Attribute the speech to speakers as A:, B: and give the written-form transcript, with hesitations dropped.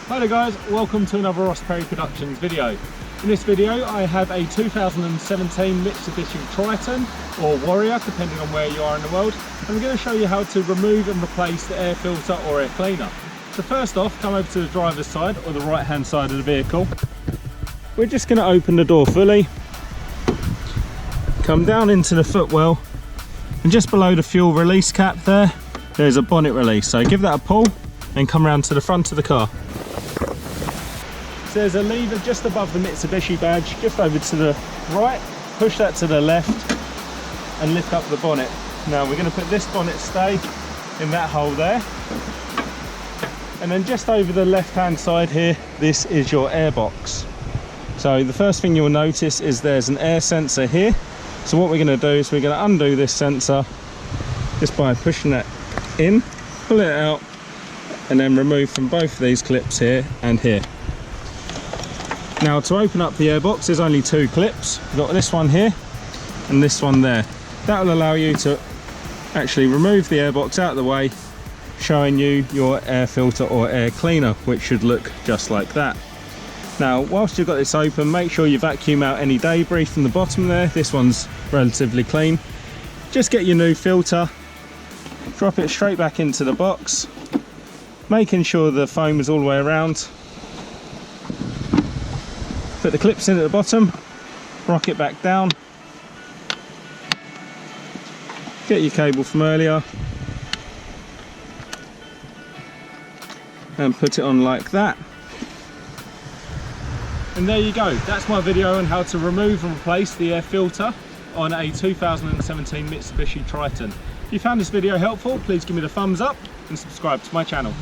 A: Hi there guys, welcome to another Ross Perry Productions video. In this video I have a 2017 Mitsubishi Triton or Warrior, depending on where you are in the world, and I'm going to show you how to remove and replace the air filter or air cleaner. So first off, come over to the driver's side or the right hand side of the vehicle. We're just going to open the door fully, come down into the footwell, and just below the fuel release cap there's a bonnet release, so give that a pull and come around to the front of the car. So there's a lever just above the Mitsubishi badge, just over to the right, push that to the left and lift up the bonnet. Now we're going to put this bonnet stay in that hole there, and then just over the left hand side here, this is your air box. So the first thing you'll notice is there's an air sensor here. So what we're going to do is we're going to undo this sensor just by pushing that in, pull it out, and then remove from both of these clips here and here. Now to open up the airbox, there's only two clips. We've got this one here and this one there. That will allow you to actually remove the airbox out of the way, showing you your air filter or air cleaner, which should look just like that. Now whilst you've got this open, make sure you vacuum out any debris from the bottom there. This one's relatively clean. Just get your new filter, drop it straight back into the box, making sure the foam is all the way around. Put the clips in at the bottom, rock it back down, get your cable from earlier and put it on like that. And there you go, that's my video on how to remove and replace the air filter on a 2017 Mitsubishi Triton. If you found this video helpful, please give me the thumbs up and subscribe to my channel.